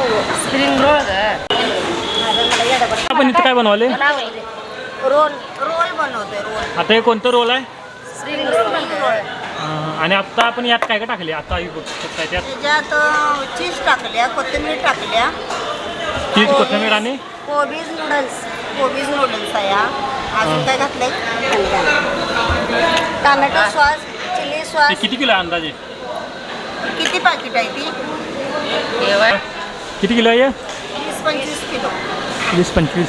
Spring roll आपण इथं काय बनवले? रोल बनवतोय रोल. आता हे कोणतं रोल आहे? Spring roll. आणि आता आपण यात काय काय टाकले? आता त्यात त्याच्यात चीज टाकल्या, कोथिंबीर टाकल्या, चीज, कोथिंबीर आणि कोबीज नूडल्स आहे. अजून काय घातलंय? Tomato sauce, chilli sauce. किती किलो आहे अंदाजे? किती पाकिट आहे ती? किती किलो आहे? 20-25 किलो. 20-25.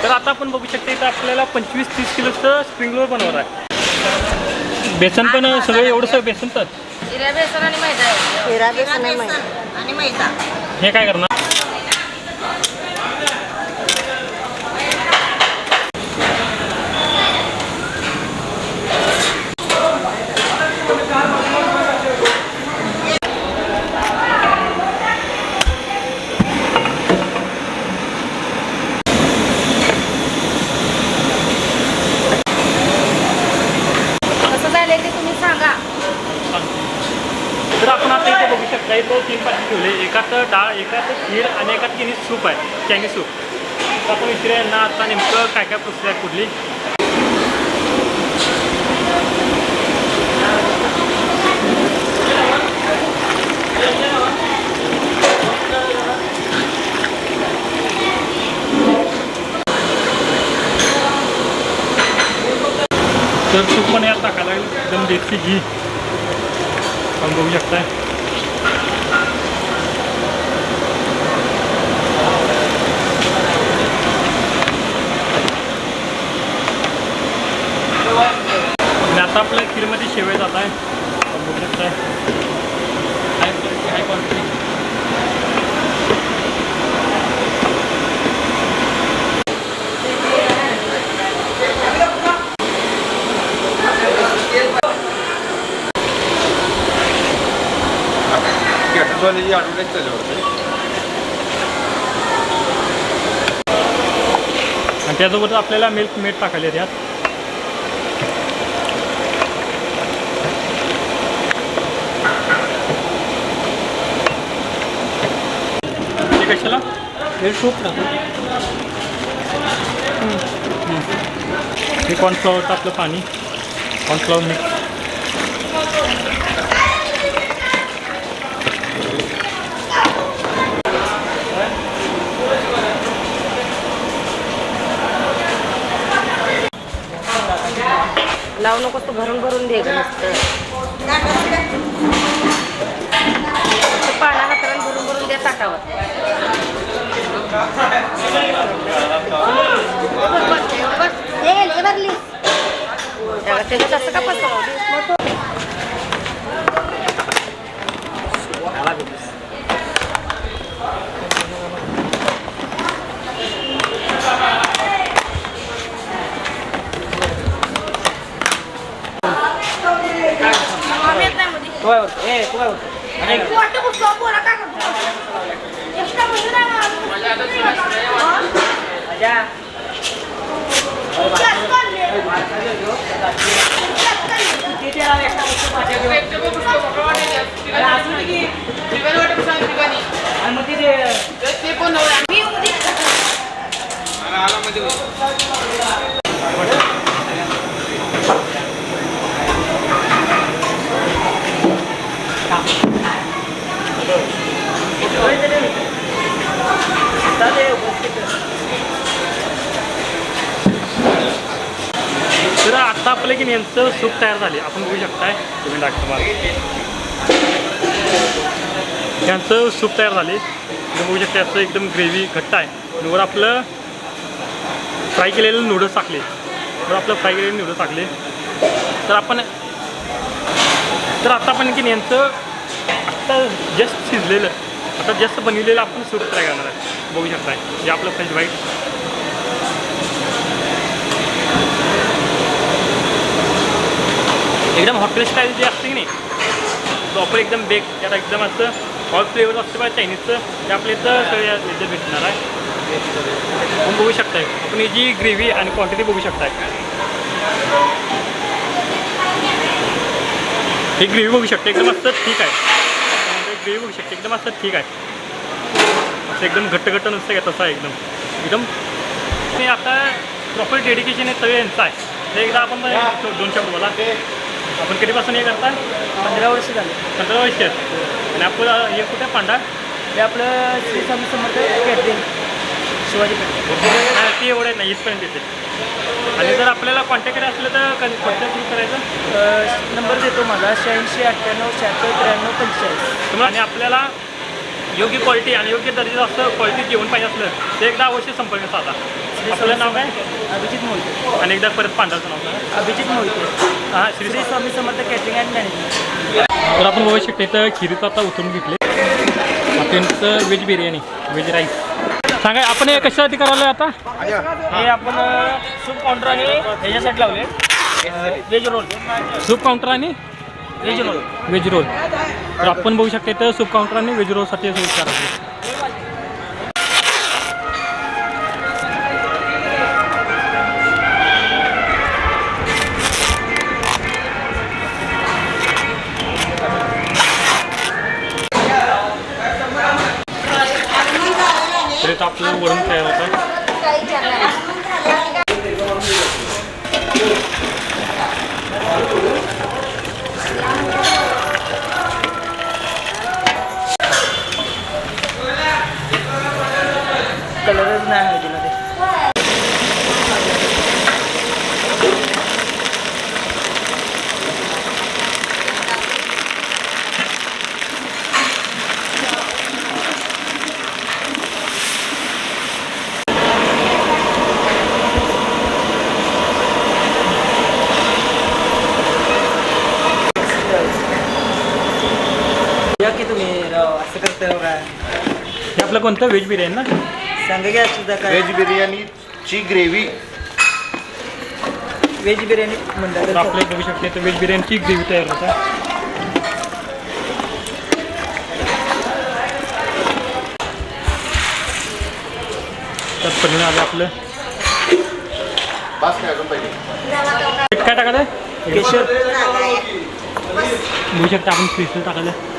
तर आता आपण बघू शकता इथं आपल्याला 25-30 किलोचं स्प्रिंग रोल बनवणार आहे. बेसन पण सगळं एवढं सगळं बेसन तर हिरा बेसन आणि मैदा. हे काय करणार? तर आपण आता इथे बघू शकता इथं 3 पाकिट ठेवले. एकात डाळ, एकात खीर आणि एकात चायनीज सूप आहे, चायनीज सूप. तर आपण विचारूया यांना आता नेमकं काय काय प्रोसेस आहे कुठली. तर सूप पण यात टाकायला लागेल, एकदम देशी घी आपण बघू शकताय. आणि आता आपल्या खीरमध्ये शेवया जात आहे, आपण बघू शकताय. हाय क्वांटिटी. आणि त्यासोबत आपल्याला मिल्क मेड टाकायला त्यात. ते कशाला? हे सूप टाकू. हे कॉर्नफ्लॉवरचं आपलं पाणी, कॉर्नफ्लॉवर मिक्स. लावू नकोस, तू भरून दे मस्त. पाना हाताने भरून द्या ताटावर. त्याचं कसं का पसरवली? तर आता आपलं की यांचं सूप तयार झाले, आपण बघू शकताय. तुम्ही दाखवा यांचं सूप तयार झाले. तुम्ही बघू शकता असं एकदम ग्रेव्ही घट्ट आहे. वर आपलं फ्राय केलेलं नूडल्स टाकले, तर आता आपण की यांचं आत्ता जस्ट शिजलेलं, आता जस्ट बनवलेलं आपण सूप ट्राय करणार आहे. बघू शकताय हे आपलं फ्रेंच फ्राईज. एकदम हॉटेल स्टाईल जे असते की नाही, प्रॉपर एकदम बेक, त्यात एकदम असं ऑल फ्लेवर असते बघा चायनीजचं, ते आपल्या इथं सगळ्या याच्यात भेटणार आहे. आपण बघू शकताय, आपण ही जी ग्रेव्ही आणि क्वांटिटी बघू शकताय. ही ग्रेव्ही बघू शकता एकदम असं ठीक आहे. ग्रेव्ही बघू शकता एकदम असं ठीक आहे. असं एकदम घट्ट नसतं का तसं आहे एकदम ते आता प्रॉपर डेडिकेशन आहे सगळं यांचं आहे. ते एकदा आपण 2 शब्द बोला. आपण कधीपासून हे करता? 15 वर्ष झाले. 15 वर्ष आणि आपलं हे कुठे पांडा हे आपलं श्री स्वामी समर्थ कॅटरिंग शिवाजी पेठ. ते एवढं नाही इथपर्यंत येते. आणि जर आपल्याला कॉन्टॅक्ट करायचं असलं तर कोणत्या थ्रू करायचं? नंबर देतो माझा 86 98 76 93 45. तुम्हाला आणि आपल्याला योग्य क्वालिटी आणि योग्य दर्जाचं असं क्वालिटी जेवण पाहिजे असलं तर एकदा अवश्य संपर्क साधा. आपलं नाव काय? अभिजित मोहिते. आणि एकदा परत पांढराचं नाव काय? अभिजित मोहिते. हां Shri Swami Samarth catering and management. तर आपण बघू शकतो इथं खिरीचं आता उतरून घेतले. त्यांचं व्हेज बिर्याणी व्हेज राईस सांगा. आपण हे कशासाठी करायला आता? हे आपण सूप काउंटर आणि ह्याच्यासाठी लावले व्हेज रोल. सूप काउंटर आणि व्हेज रोल. Veg roll. तर आपण बघू शकतो इथं सूप काउंटर आणि व्हेज रोलसाठी असं विचारायचं. तर आपलं वरून तयार होतं. कलरच नाही आहे तिला ते. या की तुम्ही राव असं करता काय? हे आपलं कोणतं व्हेज बिर्याणी ना? सांगा घ्या सुद्धा काय व्हेज बिर्याणीची ग्रेव्ही. व्हेज बिर्याणी तर म्हणतात. आपलं बघू शकते तर व्हेज बिर्याणीची ग्रेव्ही तयार होतं. तर पनीर आलं आपलं. बास काय अजून पाहिजे? पीठ काय टाकायचं? केशर. बघू शकता आपण स्पेशल टाकायचं.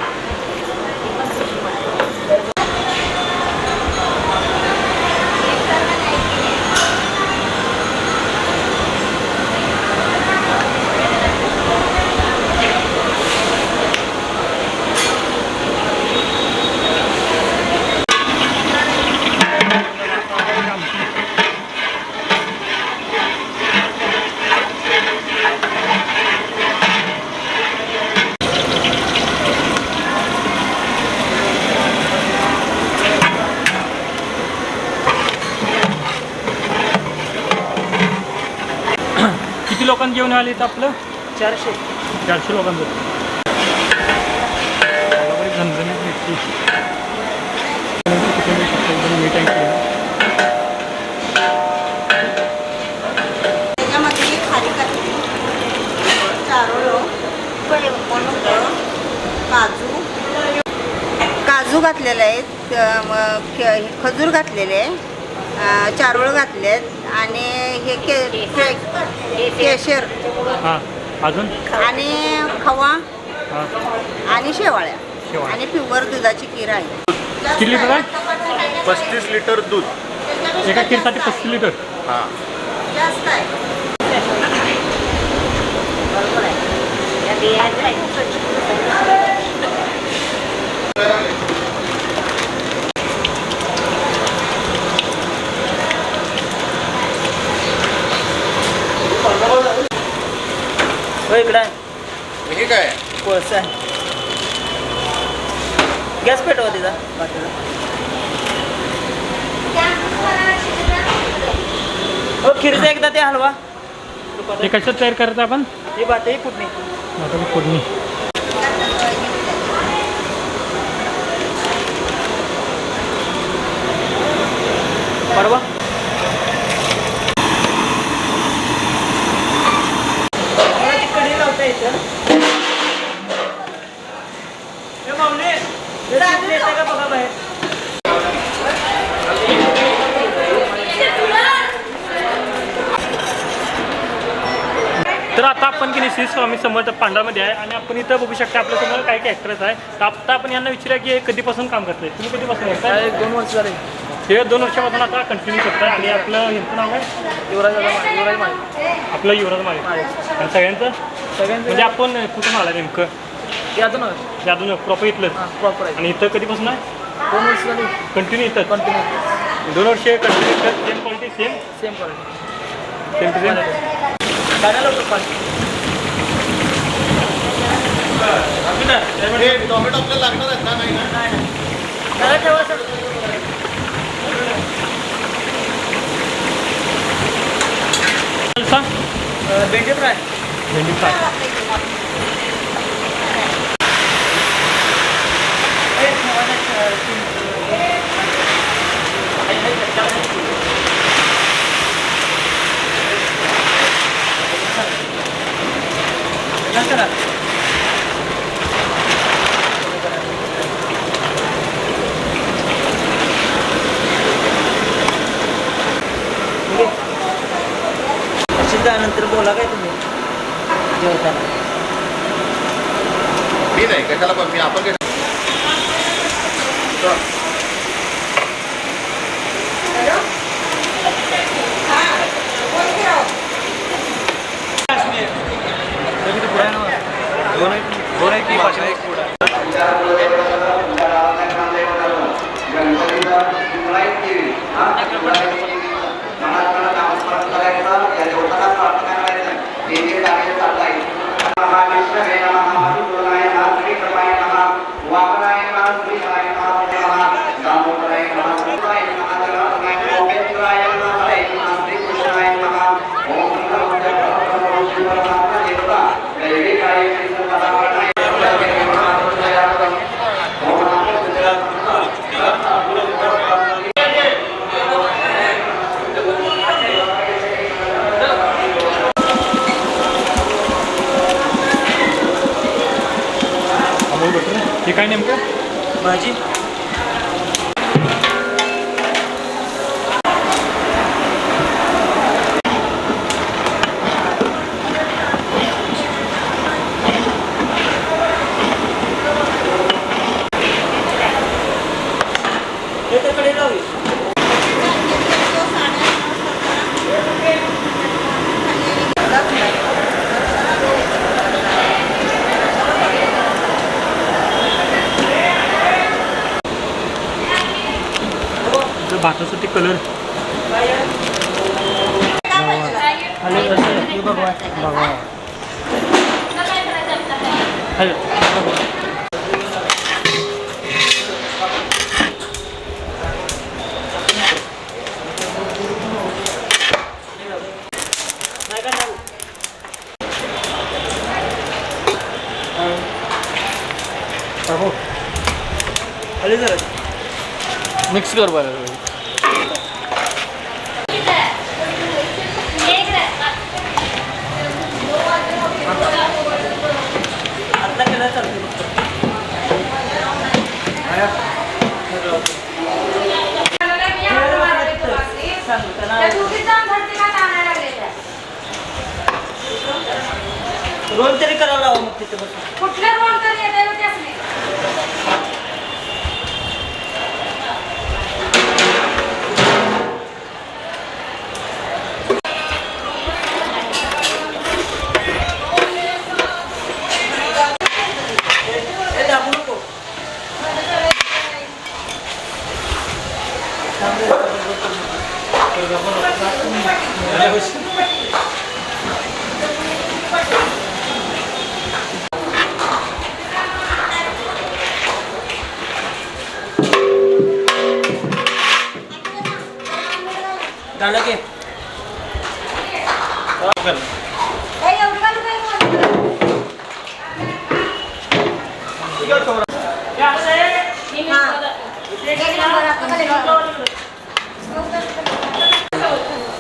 किती लोकांनी जेवण आले इथं आपलं? 400. 400 लोकांचं. बरी झणझणीत भेटते. एकदम मीठ आहे. त्याच्यामध्ये खारी घातली, चारोळं, काजू घातलेले आहेत, खजूर घातलेले आहे, चारोळ घातलेत आणि हे केशर हां अजून आणि खवा हां आणि शेवाळ्या शेवाळ्या. आणि प्युअर दुधाची खीर आहे. किती लिटर आहे? 35 लिटर दूध. एका खीरसाठी 35 लिटर. हां. जास्त आहे. बरोबर आहे. इकडं आहे हे काय? कोळसा आहे. गॅस पेटवा तिचा बाकीला. हो खिरीचा एकदा ते हलवा. हे कशात तयार करतो आपण? ही बात आहे कुठली? आता फोडणी. परवा कढी लावता येतं. येतं का बघा बाहेर. तर आता आपण की नाही श्री स्वामी समर्थ पांढरामध्ये आहे आणि आपण इथं बघू शकता आपल्यासमोर काही काही ॲक्टर्स आहे. तर आता आपण यांना विचारूया की हे कधीपासून काम करताय, तुम्ही कधीपासून करताय? 2 वर्ष झाले. हे 2 वर्षापासून आता कंटिन्यू करताय. आणि आपलं यांचं नाव आहे युवराज माळे. आपलं युवराज माळे. आणि सगळ्यांचं म्हणजे आपण कुठून आला नेमकं? यादून प्रॉपर इथलं. प्रॉपर आहे. आणि इथं कधीपासून आहे? 2 वर्ष झाली. कंटिन्यू इथं. 2 वर्ष कंटिन्यू इथं. Same quality same quality. Same to same. काय लवकर पाणी. हे टोमॅटो आपल्याला लागणार आहेत ना? नाही ना? त्याला ठेवायचं. भेंडी फ्राय. भेंडी फ्राय. त्यानंतर बोला काय तुम्ही जेवताना. मी नाही कशाला पण मी आपण हे काय नेमकं? भाजी. भातासाठी कलर मिक्स कर बरं. रोल तरी करायला लावा मग तिथे बसून. कुठले रोल तरी येते त्याच नाही. झालं की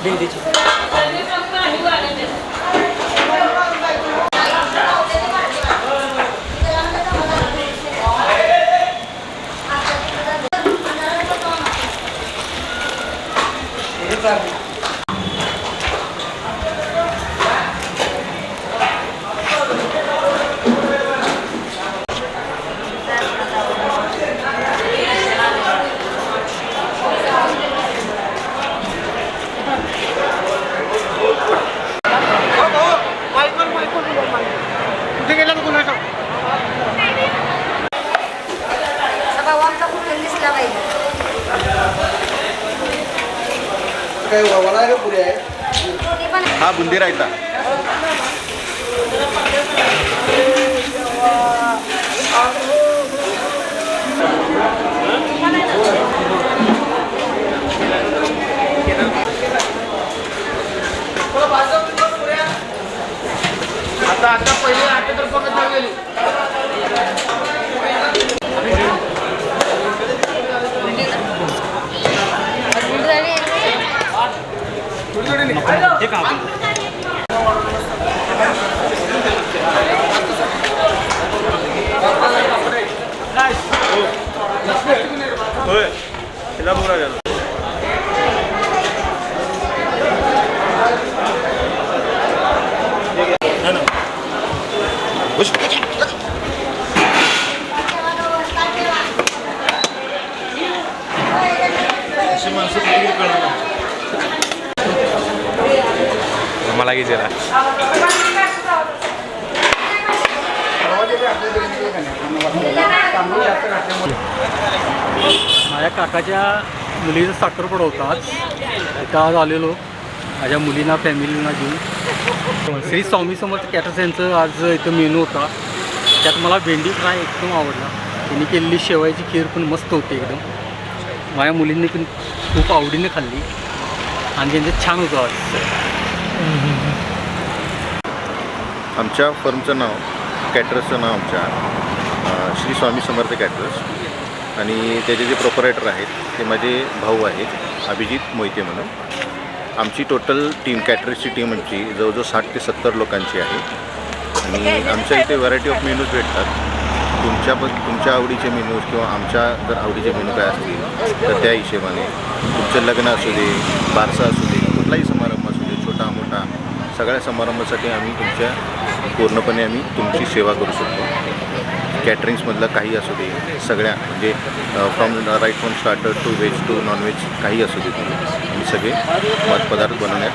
भेंडीची. ते पण हा बुंदी रायता. आता पहिले 8 रुपये लागलेली हे का होय तिला बोला झालं. मला की जरा माझ्या काकाच्या मुलीचा साखरपुडा होता आज. इथं आज आलेलो माझ्या मुलींना फॅमिलीना घेऊन. श्री स्वामी समर्थ कॅटर्स यांचं आज इथं मेनू होता. त्यात मला भेंडी फ्राय एकदम आवडला. त्यांनी केलेली शेवयाची खीर पण मस्त होती एकदम. माझ्या मुलींनी पण खूप आवडीने खाल्ली आणि त्यांचं छान होतं आज. आमच्या फर्मचं नाव कॅटरसचं नाव आमच्या श्री स्वामी समर्थ कॅटरस आणि त्याचे जे प्रोपरायटर आहेत ते माझे भाऊ आहेत अभिजित मोहिते म्हणून. आमची टोटल टीम कॅटरसची टीम आमची जवळजवळ 60 ते 70 लोकांची आहे आणि आमच्या इथे व्हरायटी ऑफ मेनूज भेटतात. तुमच्या आवडीचे मेनूज किंवा आमच्या जर आवडीचे मेनू काय असतील तर त्या हिशेबाने तुमचं लग्न असू दे, बारसा असू दे, कुठलाही समारंभ असू दे, छोटा मोठा सगळ्या समारंभासाठी आम्ही पूर्णपणे तुमची सेवा करू शकतो. कॅटरिंग्समधलं काही असू दे सगळ्या म्हणजे from right from starter to veg to non veg काही असू दे आम्ही सगळे पदार्थ बनवण्यात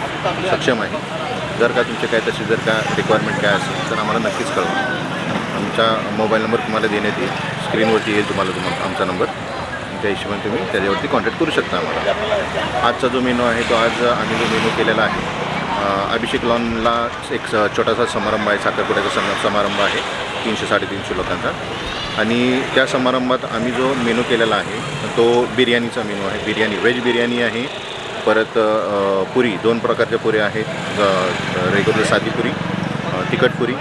सक्षम आहे. जर का तुमचे काय तसे जर का रिक्वायरमेंट काय असेल तर आम्हाला नक्कीच कळवा. आमचा मोबाईल नंबर तुम्हाला देण्यात येईल, स्क्रीनवरती येईल तुम्हाला आमचा नंबर. त्या हिशोबाने तुम्ही त्याच्यावरती कॉन्टॅक्ट करू शकता आम्हाला. आजचा जो मेनू आहे तो आज आम्ही जो मेनू केलेला आहे अभिषेक लॉनला एक छोटासा समारंभ आहे, साखरपुड्याचा समारंभ आहे 300-350 लोकांचा आणि त्या समारंभात आम्ही जो मेनू केलेला आहे तो बिर्याणीचा मेनू आहे. बिर्याणी व्हेज बिर्याणी आहे, परत पुरी 2 प्रकारच्या पुऱ्या आहेत, रेग्युलर साधी पुरी, तिखट पुरी,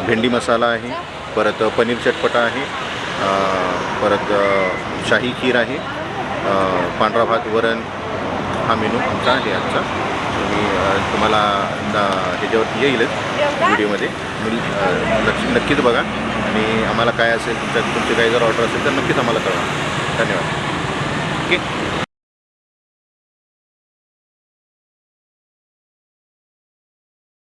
भेंडी मसाला आहे, परत पनीर चटपटा आहे, परत शाही खीर आहे, पांढरा भात वरण. हा मेनू आमचा आहे आजचा. मी तुम्हाला ह्याच्यावरती येईलच व्हिडिओमध्ये. नक्कीच बघा आणि आम्हाला काय असेल तुमची काही जर ऑर्डर असेल तर नक्कीच आम्हाला कळवा. धन्यवाद. ओके.